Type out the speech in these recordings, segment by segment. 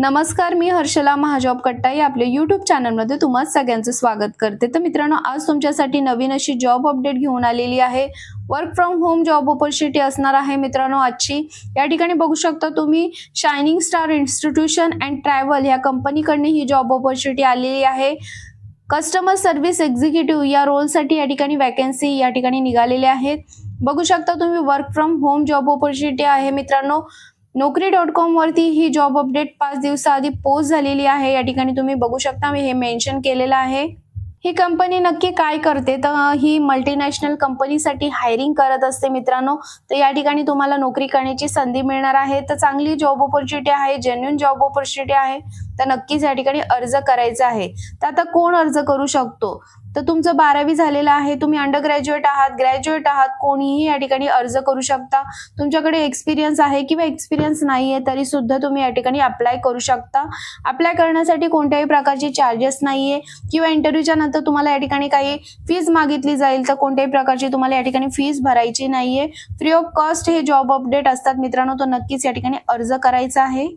नमस्कार, मी हर्षला महाजॉब कट्टाई आपल्या यूट्यूब चॅनलमध्ये तुम्हा सगळ्यांचं स्वागत करते। तर मित्रांनो, आज तुमच्यासाठी नवीन अशी जॉब अपडेट घेऊन आलेली आहे। Work from home job opportunity असणार आहे मित्रांनो आजची। या ठिकाणी बघू शकता तुम्ही shining star institution and travel या कंपनीकडून ही जॉब अपॉर्च्युनिटी आलेली आहे। कस्टमर सर्व्हिस एक्झिक्युटिव्ह या रोलसाठी या ठिकाणी वॅकन्सी या ठिकाणी निघालेल्या आहेत। बघू शकता तुम्ही work from home job opportunity आहे मित्रांनो। Naukri.com वरती ही जॉब अपडेट 5 दिवसाआधी पोस्ट झालेली आहे। या ठिकाणी तुम्ही बघू शकता मी हे मेन्शन केलेलं आहे। ही कंपनी नक्की काय करते तर ही मल्टीनॅशनल कंपनीसाठी हायरिंग करत असते मित्रांनो। तर या ठिकाणी तुम्हाला नोकरी करण्याची संधी मिळणार आहे। तर चांगली जॉब अपॉर्च्युनिटी आहे, जेन्युइन जॉब अपॉर्च्युनिटी आहे। तर नक्कीच या ठिकाणी अर्ज करायचा आहे। तर आता कोण अर्ज करू शकतो तर तुमचं 12वी झालेलं आहे, तुम्ही अंडर ग्रॅज्युएट आहात, ग्रॅज्युएट आहात, कोणीही या ठिकाणी अर्ज करू शकता। तुमच्याकडे एक्सपिरियन्स आहे किंवा एक्सपिरियन्स नाहीये तरी सुद्धा तुम्ही या ठिकाणी अप्लाय करू शकता। अप्लाय करण्यासाठी कोणत्याही प्रकारचे चार्जेस नाहीये किंवा इंटरव्ह्यूच्या नंतर तुम्हाला या ठिकाणी काही फीस मागितली जाईल तर कोणत्याही प्रकारची तुम्हाला या ठिकाणी फीस भरायची नाहीये। फ्री ऑफ कॉस्ट हे जॉब अपडेट असतात मित्रांनो, तो नक्कीच या ठिकाणी अर्ज करायचा आहे।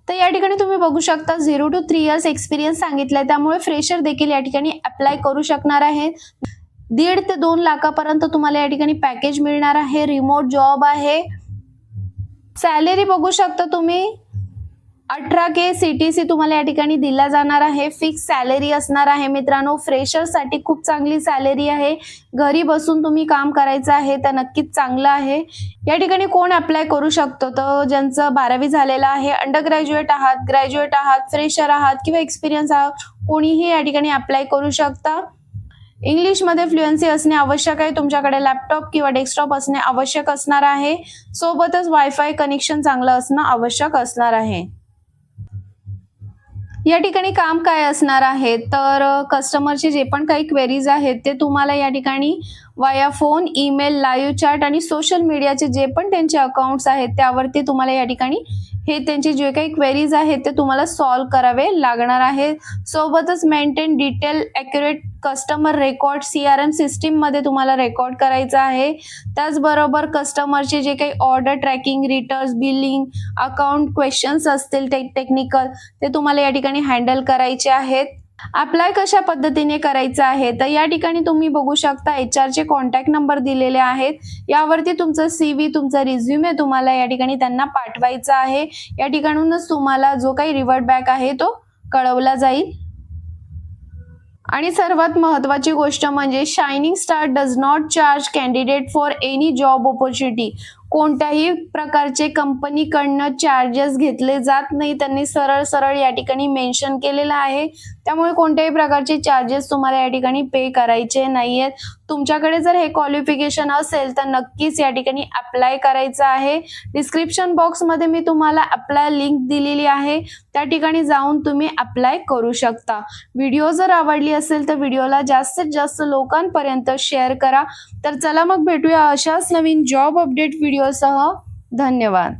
तर या ठिकाणी तुम्ही बघू शकता 0 to 3 इयर्स एक्सपिरियन्स सांगितलाय, त्यामुळे फ्रेशर देखील या ठिकाणी अप्लाय करू शकणार आहे। 1.5 ते 2 लाखापर्यंत तुम्हाला या ठिकाणी पॅकेज मिळणार आहे। रिमोट जॉब आहे। सॅलरी बघू शकता तुम्ही 18K CTC तुम्हाला या ठिकाणी दिला जाणार आहे। फिक्स सॅलरी असणार आहे मित्रांनो। फ्रेशर साठी खूप चांगली सॅलरी आहे। घरी बसून तुम्ही काम करायचं आहे तर नक्कीच चांगलं आहे। या ठिकाणी कोण अप्लाय करू शकतो तर ज्यांचं 12वी झालेलं आहे, अंडर ग्रॅज्युएट आहात, ग्रॅज्युएट आहात, फ्रेशर आहात किंवा एक्सपिरियन्स आहात, कोणीही या ठिकाणी अप्लाय करू शकता। इंग्लिश मध्ये फ्लुएन्सी असणे आवश्यक आहे। तुमच्याकडे लॅपटॉप किंवा डेस्कटॉप असणे आवश्यक असणार आहे। सोबतच वायफाय कनेक्शन चांगलं असणं आवश्यक असणार आहे। या ठिकाणी काम काय असणार आहे तर कस्टमरचे जे पण काही क्वेरीज आहेत ते तुम्हाला या ठिकाणी वाया फोन, ईमेल, लाईव्ह चॅट आणि सोशल मीडियाचे जे पण त्यांचे अकाउंट्स आहेत त्यावरती तुम्हाला या ठिकाणी हे त्यांचे जे काही क्वेरीज आहेत ते तुम्हाला सॉल्व्ह करावे लागणार आहे। सोबतच maintain detail accurate customer record CRM system मध्ये तुम्हाला रेकॉर्ड करायचं आहे। त्याचबरोबर कस्टमरचे जे काही order tracking, returns, billing, account questions असतील टेक्निकल ते तुम्हाला या ठिकाणी हँडल करायचे आहेत। अप्लाय कशा पद्धतीने करायचं आहे तर या ठिकाणी तुम्ही बघू शकता HR चे कॉन्टॅक्ट नंबर दिलेले आहेत। यावरती तुमचं CV, तुमचा रिझ्युमे तुम्हाला या ठिकाणी त्यांना पाठवायचा आहे। या ठिकाणूनच तुम्हाला जो काही रिव्हर्ट बॅक आहे तो कळवला जाईल। आणि सर्वात महत्त्वाची गोष्ट म्हणजे shining star does not charge candidate for any job opportunity. कोणत्याही प्रकारचे कंपनीकडनं चार्जेस घेतले जात नाही, त्यांनी सरळ या ठिकाणी मेन्शन केलेलं आहे। त्यामुळे कोणत्याही प्रकारचे चार्जेस तुम्हाला या ठिकाणी पे करायचे नाहीयेत। तुमच्याकडे जर हे क्वालिफिकेशन असेल तर नक्कीच या ठिकाणी अप्लाय करायचं आहे। डिस्क्रिप्शन बॉक्स मध्ये मी तुम्हाला अप्लाय लिंक दिलेली आहे, त्या ठिकाणी जाऊन तुम्ही अप्लाय करू शकता। व्हिडिओ जर आवडली असेल तर व्हिडिओला जास्तीत जास्त लोकांपर्यंत शेअर करा। तर चला मग भेटूया अशाच नवीन जॉब अपडेट व्हिडिओसह। धन्यवाद।